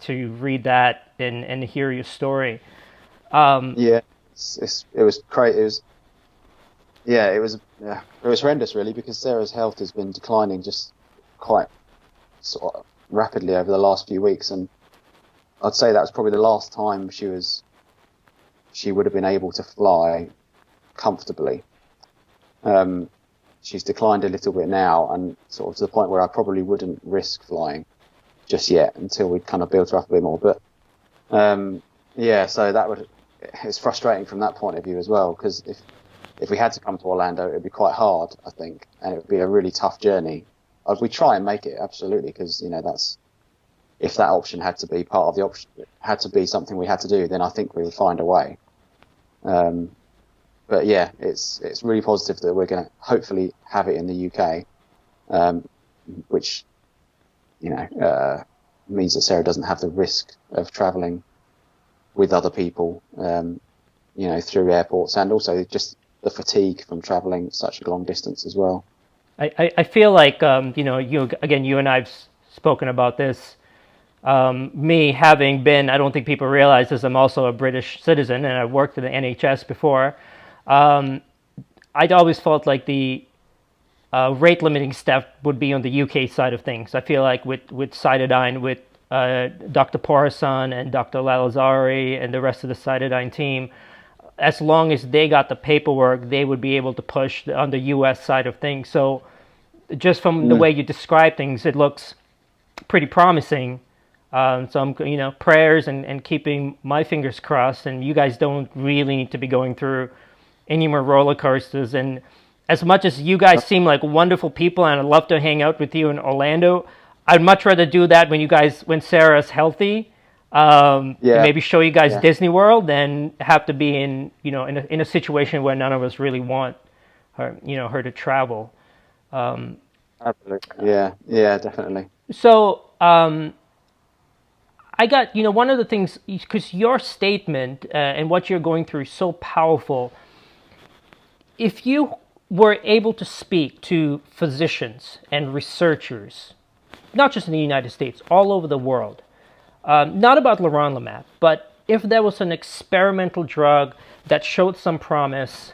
read that and hear your story. Yeah, it was great. It was horrendous really, because Sarah's health has been declining just quite sort of rapidly over the last few weeks, and I'd say that was probably the last time she would have been able to fly comfortably. She's declined a little bit now, and sort of to the point where I probably wouldn't risk flying just yet until we'd kind of built her up a bit more. But so it's frustrating from that point of view as well, because if we had to come to Orlando, it'd be quite hard, I think, and it would be a really tough journey. We try and make it, absolutely, because that's, if that option had to be part of the option, had to be something we had to do, then I think we would find a way. But yeah, it's really positive that we're going to hopefully have it in the UK, which means that Sarah doesn't have the risk of travelling with other people, through airports, and also just the fatigue from travelling such a long distance as well. I feel like, you and I've spoken about this. Me having been, I don't think people realize this, I'm also a British citizen, and I worked in the NHS before. I'd always felt like the rate limiting step would be on the UK side of things. I feel like with Cytidine, with Dr. Porasan and Dr. Lalazari and the rest of the Cytidine team, as long as they got the paperwork, they would be able to push on the US side of things. So just from the way you describe things, it looks pretty promising. So I'm, prayers and keeping my fingers crossed, and you guys don't really need to be going through any more roller coasters. And as much as you guys seem like wonderful people, and I'd love to hang out with you in Orlando, I'd much rather do that when Sarah's healthy. Maybe show you guys Disney World, than have to be in a situation where none of us really want her, her to travel. Absolutely. Yeah, definitely. So, I got, one of the things, because your statement and what you're going through is so powerful. If you were able to speak to physicians and researchers, not just in the United States, all over the world, not about Leronlimab, but if there was an experimental drug that showed some promise,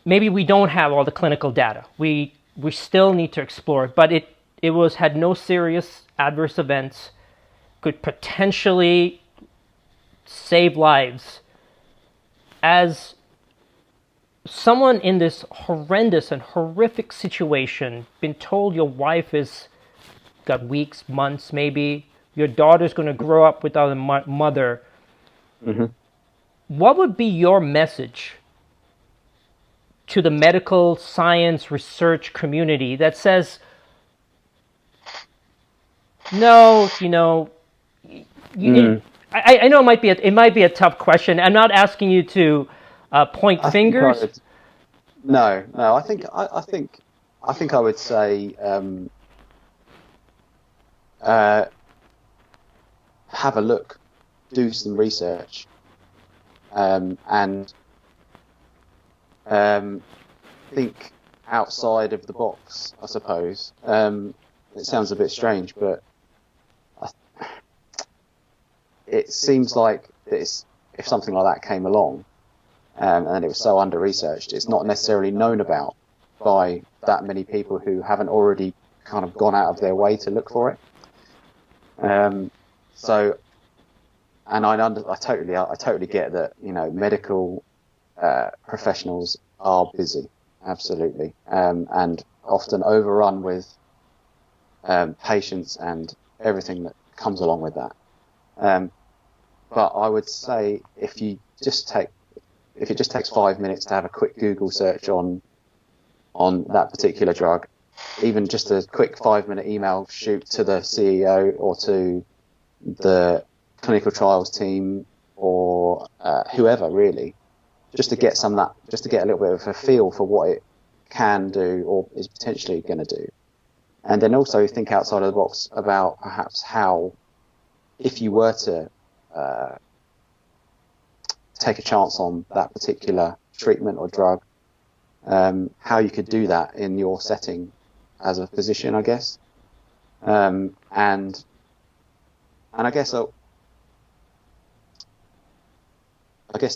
maybe we don't have all the clinical data. We still need to explore it, but it had no serious adverse events, could potentially save lives. As someone in this horrendous and horrific situation, been told your wife is got weeks, months, maybe your daughter's going to grow up without a mother. Mm-hmm. What would be your message to the medical science research community that says, no, I know it might be a tough question. I'm not asking you to point fingers. No. I think I would say have a look, do some research, and think outside of the box, I suppose. It sounds a bit strange, but it seems like if something like that came along, and it was so under-researched, it's not necessarily known about by that many people who haven't already kind of gone out of their way to look for it. So, and I totally get that, medical professionals are busy, absolutely, and often overrun with patients and everything that comes along with that. But I would say if it just takes 5 minutes to have a quick Google search on that particular drug, even just a quick 5-minute email shoot to the CEO or to the clinical trials team or whoever, really, just to get a little bit of a feel for what it can do or is potentially going to do. And then also think outside of the box about perhaps how, if you were to take a chance on that particular treatment or drug, how you could do that in your setting as a physician, I guess. And I guess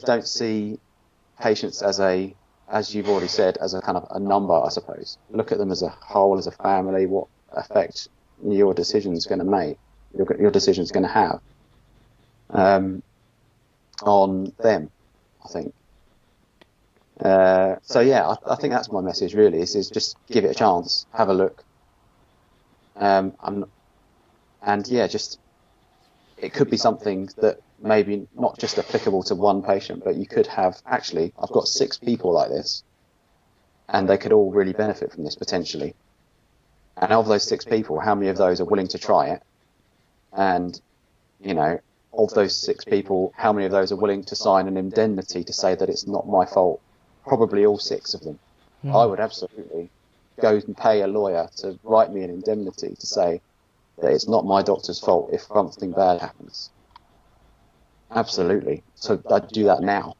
don't see patients as you've already said, as a kind of a number, I suppose. Look at them as a whole, as a family, what effect your decision's going to make, your decision's going to have on them, I think. So yeah, I think that's my message really, is just give it a chance, have a look. And yeah, just, it could be something that maybe not just applicable to one patient, but you could have, actually, I've got 6 people like this, and they could all really benefit from this potentially. And of those 6 people, how many of those are willing to try it? And, you know, of those 6 people, how many of those are willing to sign an indemnity to say that it's not my fault? Probably all 6 of them. I would absolutely go and pay a lawyer to write me an indemnity to say that it's not my doctor's fault if something bad happens. Absolutely. So I'd do that now,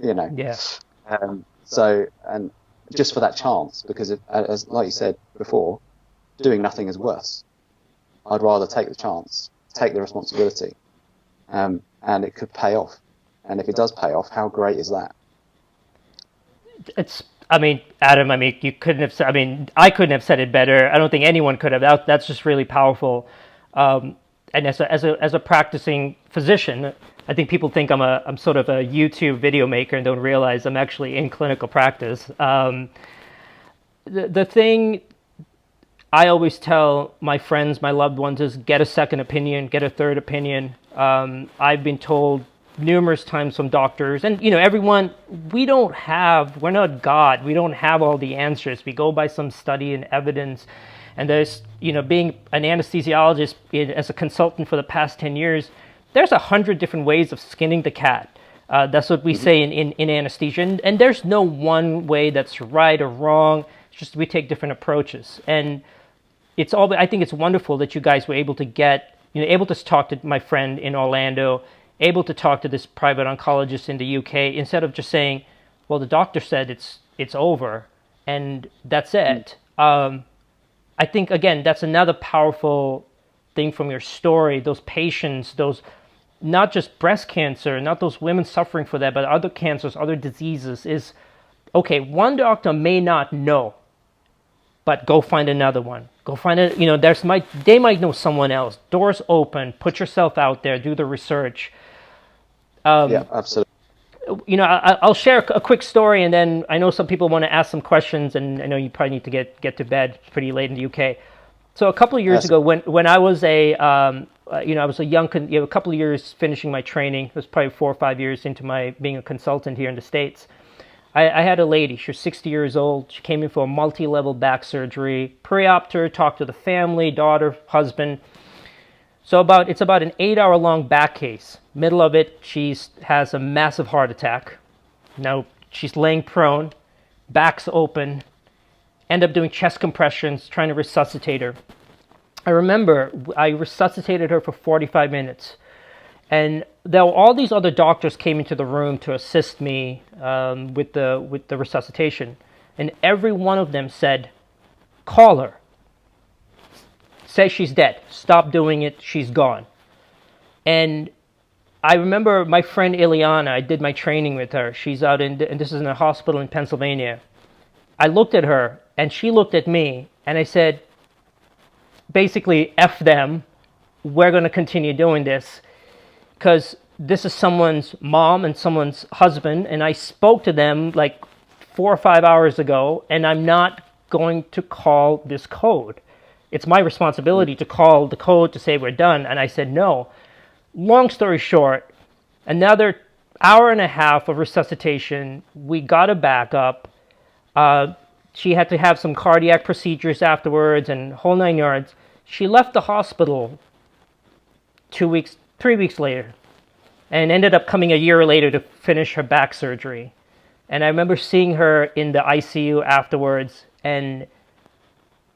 you know. Yeah. So, and just for that chance, because as like you said before, doing nothing is worse. I'd rather take the chance, take the responsibility, and it could pay off. And if it does pay off, how great is that? I mean, Adam, you couldn't have said, I couldn't have said it better. I don't think anyone could have. That's just really powerful. And as a practicing physician, I think people think I'm sort of a YouTube video maker and don't realize I'm actually in clinical practice. The thing I always tell my friends, my loved ones, is get a second opinion, get a third opinion. I've been told numerous times from doctors, and everyone, we're not God. We don't have all the answers. We go by some study and evidence. And there's, being an anesthesiologist as a consultant for the past 10 years, there's 100 different ways of skinning the cat. That's what we say in anesthesia. And there's no one way that's right or wrong. It's just we take different approaches. And I think it's wonderful that you guys were able to able to talk to my friend in Orlando, able to talk to this private oncologist in the UK, instead of just saying, well, the doctor said it's over and that's it. I think, again, that's another powerful thing from your story. Those patients, not just breast cancer, not those women suffering for that, but other cancers, other diseases, is, okay, one doctor may not know, but go find another one. Go find it. They might know someone else. Doors open. Put yourself out there. Do the research. Yeah, absolutely. I'll share a quick story, and then I know some people want to ask some questions, and I know you probably need to get to bed. It's pretty late in the UK. So a couple of years ago, when I was a couple of years finishing my training, it was probably 4 or 5 years into my being a consultant here in the States. I had a lady. She was 60 years old. She came in for a multi-level back surgery. Pre-oped her, talked to the family, daughter, husband. So it's about an 8-hour-long back case. Middle of it, she has a massive heart attack. Now she's laying prone, back's open. End up doing chest compressions, trying to resuscitate her. I remember I resuscitated her for 45 minutes. And all these other doctors came into the room to assist me with the resuscitation. And every one of them said, call her. Say she's dead. Stop doing it. She's gone. And I remember my friend Ileana, I did my training with her. She's out and this is in a hospital in Pennsylvania. I looked at her and she looked at me and I said, basically, F them. We're going to continue doing this because this is someone's mom and someone's husband. And I spoke to them like 4 or 5 hours ago, and I'm not going to call this code. It's my responsibility to call the code to say we're done. And I said, no. Long story short, another hour and a half of resuscitation. We got her back up. She had to have some cardiac procedures afterwards and whole 9 yards. She left the hospital 3 weeks later and ended up coming a year later to finish her back surgery. And I remember seeing her in the ICU afterwards, and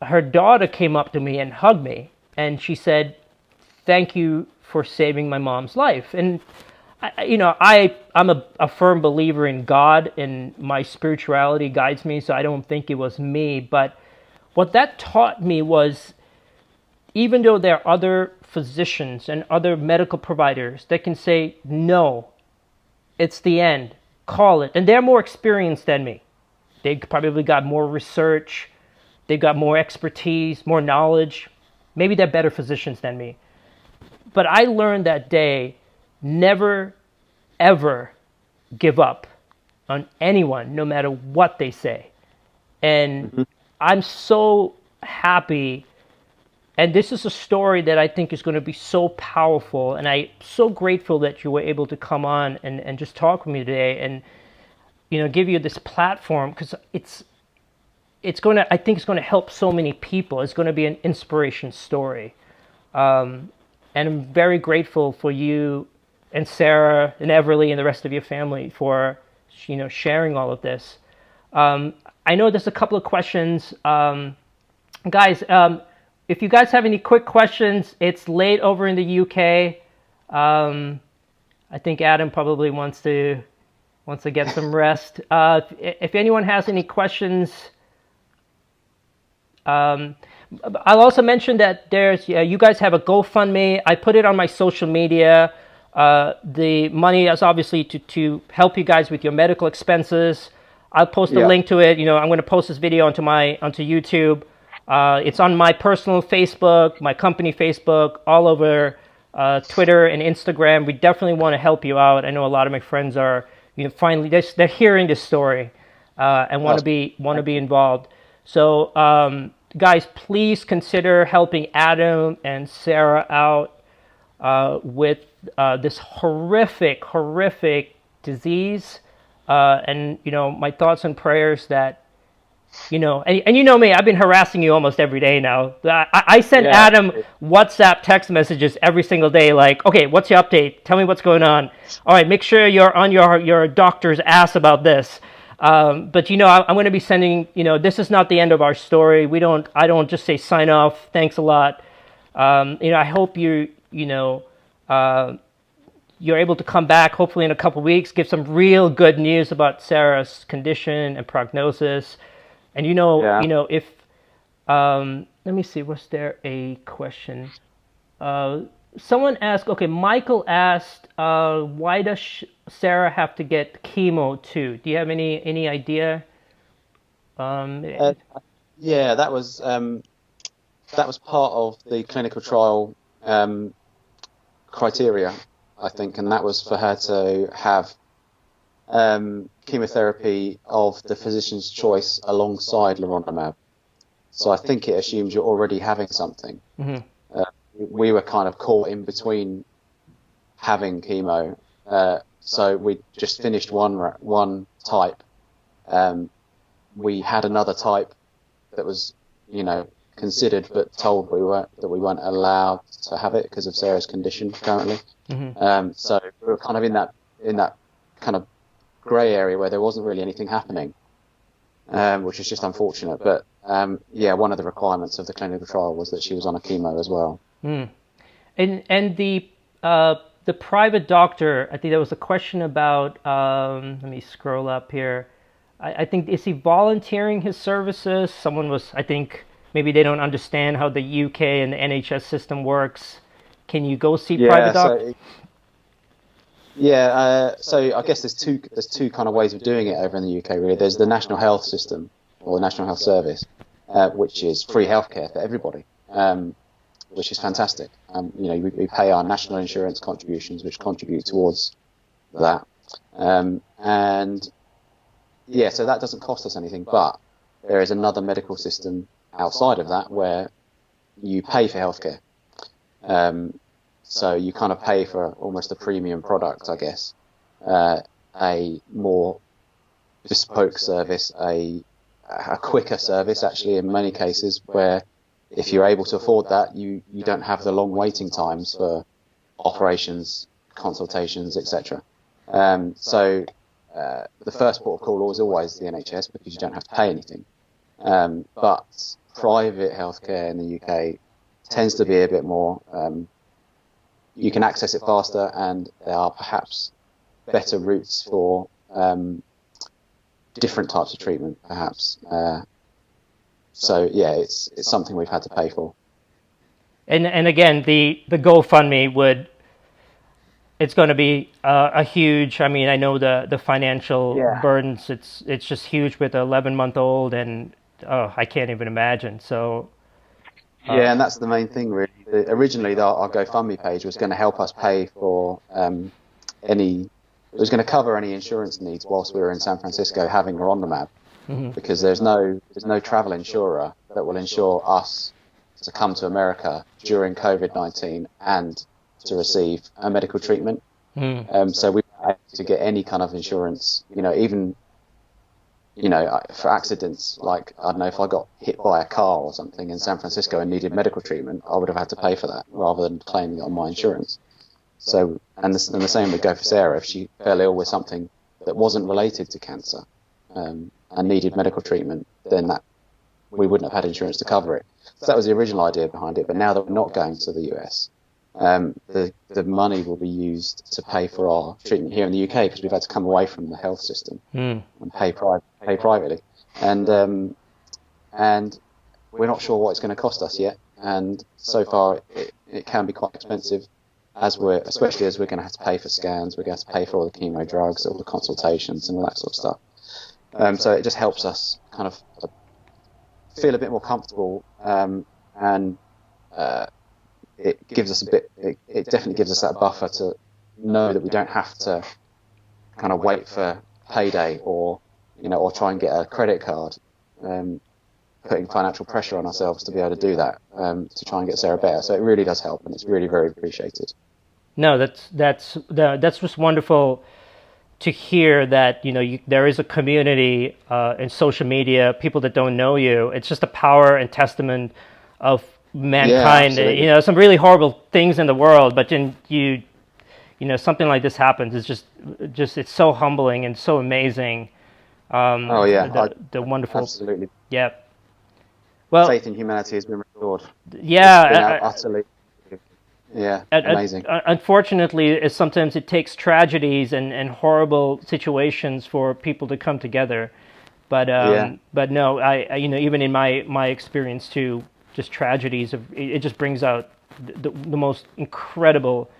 her daughter came up to me and hugged me, and she said, thank you for saving my mom's life. And I'm a firm believer in God, and my spirituality guides me, so I don't think it was me. But what that taught me was, even though there are other physicians and other medical providers that can say, no, it's the end, call it. And they're more experienced than me. They probably got more research. They've got more expertise, more knowledge. Maybe they're better physicians than me. But I learned that day, never, ever give up on anyone, no matter what they say. And I'm so happy. And this is a story that I think is going to be so powerful. And I'm so grateful that you were able to come on and just talk with me today and, give you this platform, because it's going to, I think it's going to help so many people. It's going to be an inspiration story. And I'm very grateful for you and Sarah and Everly and the rest of your family for, sharing all of this. I know there's a couple of questions. Guys, if you guys have any quick questions, it's late over in the UK. I think Adam probably wants to get some rest. If anyone has any questions, I'll also mention that you guys have a GoFundMe. I put it on my social media. The money is obviously to help you guys with your medical expenses. I'll post a link to it. I'm going to post this video onto YouTube. It's on my personal Facebook, my company Facebook, all over Twitter and Instagram. We definitely want to help you out. I know a lot of my friends are, finally they're hearing this story and want to be involved. So, guys, please consider helping Adam and Sarah out with this horrific disease. And my thoughts and prayers that, and you know me, I've been harassing you almost every day now. I send Adam WhatsApp text messages every single day, like, okay, what's your update? Tell me what's going on. All right, make sure you're on your doctor's ass about this. But I'm going to be sending, this is not the end of our story. I don't just say sign off, thanks a lot. I hope you're able to come back hopefully in a couple weeks, give some real good news about Sarah's condition and prognosis. And if let me see, was there a question? Someone asked, Michael asked, why does Sarah have to get chemo too? Do you have any idea? Yeah, that was part of the clinical trial criteria, I think, and that was for her to have chemotherapy of the physician's choice alongside Leronlimab. So I think it assumes you're already having something. Mm-hmm. We were kind of caught in between having chemo. So we just finished one type. We had another type that was, considered but told that we weren't allowed to have it because of Sarah's condition currently. Mm-hmm. So we were kind of in that kind of grey area where there wasn't really anything happening, which is just unfortunate. But one of the requirements of the clinical trial was that she was on a chemo as well. Mm. And the private doctor, I think there was a question about. Let me scroll up here. I think, is he volunteering his services? Someone was, I think, maybe they don't understand how the UK and the NHS system works. Can you go see private doctors? So I guess there's two kind of ways of doing it over in the UK. Really, there's the National Health System or the National Health Service, which is free healthcare for everybody, which is fantastic. We pay our national insurance contributions, which contribute towards that, so that doesn't cost us anything. But there is another medical system outside of that where you pay for healthcare. So you kind of pay for almost a premium product, I guess, a more bespoke service, a quicker service, actually, in many cases, where if you're able to afford that, you don't have the long waiting times for operations, consultations, etc. So the first port of call is always the NHS because you don't have to pay anything. But private healthcare in the UK tends to be a bit more. You can access it faster, and there are perhaps better routes for different types of treatment, perhaps. So yeah, it's something we've had to pay for. And again, the GoFundMe it's going to be a huge. I mean, I know the financial Yeah. burdens. It's just huge with an 11-month-old, and I can't even imagine. So Yeah, and that's the main thing, really. Originally, our GoFundMe page was going to help us pay for any. It was going to cover any insurance needs whilst we were in San Francisco having Leronlimab, because there's no travel insurer that will insure us to come to America during COVID-19 and to receive a medical treatment. So we had to get any kind of insurance, even for accidents, like, I don't know, if I got hit by a car or something in San Francisco and needed medical treatment, I would have had to pay for that rather than claiming it on my insurance. So, and the same would go for Sarah. If she fell ill with something that wasn't related to cancer and needed medical treatment, then we wouldn't have had insurance to cover it. So that was the original idea behind it. But now that we're not going to the US, the money will be used to pay for our treatment here in the UK, because we've had to come away from the health system and pay privately, and we're not sure what it's going to cost us yet. And so far, it can be quite expensive, especially as we're going to have to pay for scans, we're going to have to pay for all the chemo drugs, all the consultations, and all that sort of stuff. So it just helps us kind of feel a bit more comfortable, and it gives us it definitely gives us that buffer to know that we don't have to kind of wait for payday or try and get a credit card, putting financial pressure on ourselves to be able to do that, to try and get Sarah better. So it really does help, and it's really very appreciated. No, that's just wonderful to hear that there is a community in social media, people that don't know you. It's just a power and testament of mankind. Yeah, some really horrible things in the world, but then something like this happens. It's just it's so humbling and so amazing. The wonderful. Absolutely. Yeah. Well, faith in humanity has been restored. Yeah. Utterly. Yeah. Amazing. Unfortunately, sometimes it takes tragedies and horrible situations for people to come together. But no, I even in my experience too, just tragedies it just brings out the most incredible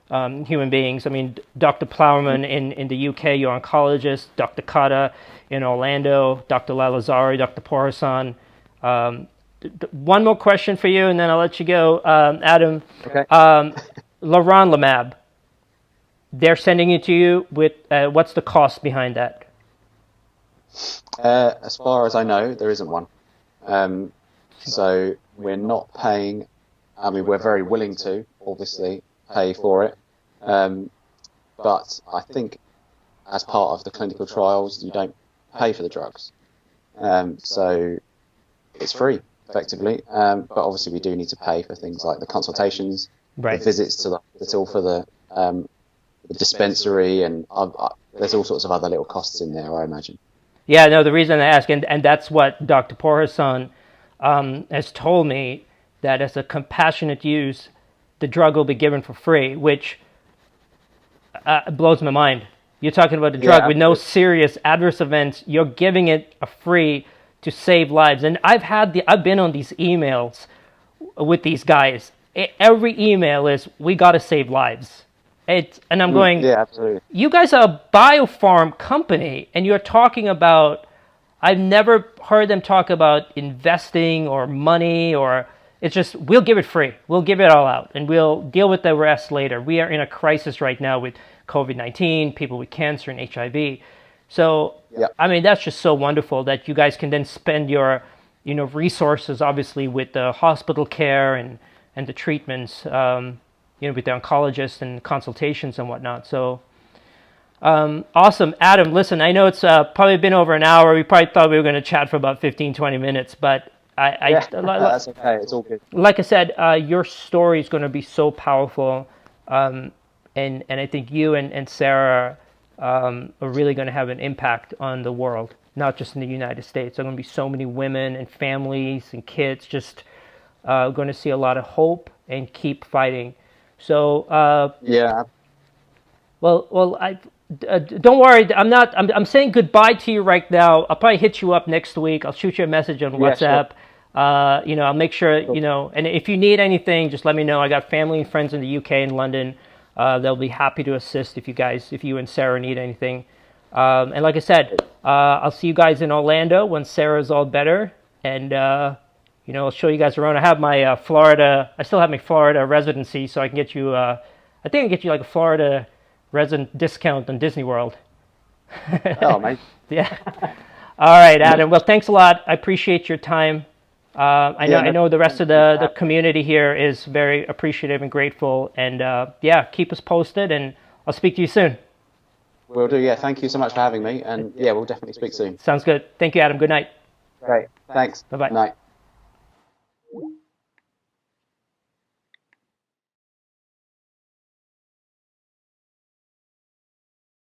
human beings. I mean, Dr. Plowman in the UK, your oncologist, Dr. Kata in Orlando, Dr. Lalazari, Dr. Porasan. One more question for you, and then I'll let you go, Adam. Okay. Leronlimab, they're sending it to you with what's the cost behind that? As far as I know, there isn't one. So we're not paying. I mean, we're very willing to, obviously, pay for it. But I think as part of the clinical trials, you don't pay for the drugs. So it's free, effectively. But obviously we do need to pay for things like the consultations, the visits to the hospital for the dispensary, and there's all sorts of other little costs in there, I imagine. Yeah, no, the reason I ask, and that's what Dr. Porasan has told me, that as a compassionate use, the drug will be given for free, which blows my mind. You're talking about a drug with no serious adverse events. You're giving it a free to save lives. And I've been on these emails with these guys. Every email is, we got to save lives. And I'm going, yeah, absolutely. You guys are a biopharm company, and you're talking about, I've never heard them talk about investing or money, or it's just, we'll give it free. We'll give it all out, and we'll deal with the rest later. We are in a crisis right now with COVID-19, people with cancer and HIV. So, I mean, that's just so wonderful that you guys can then spend your, resources, obviously, with the hospital care and the treatments, with the oncologists and consultations and whatnot. So, awesome. Adam, listen, I know it's probably been over an hour. We probably thought we were going to chat for about 15, 20 minutes, but that's okay. It's all good. Like I said, your story is going to be so powerful, and I think you and Sarah are really going to have an impact on the world, not just in the United States. There are going to be so many women and families and kids just going to see a lot of hope and keep fighting. So Well, I don't worry. I'm saying goodbye to you right now. I'll probably hit you up next week. I'll shoot you a message on WhatsApp. I'll make sure, and if you need anything, just let me know. I got family and friends in the UK and London. They'll be happy to assist if you and Sarah need anything. And like I said, I'll see you guys in Orlando when Sarah's all better. And, I'll show you guys around. I have my I still have my Florida residency, so I can get you, I think I can get you like a Florida resident discount on Disney World. Oh, mate. Yeah. All right, Adam. Well, thanks a lot. I appreciate your time. I know the rest of the community here is very appreciative and grateful. And keep us posted, and I'll speak to you soon. Will do. Yeah, thank you so much for having me. And yeah, we'll definitely speak soon. Sounds good. Thank you, Adam. Good night. Great. Thanks. Bye-bye. Night.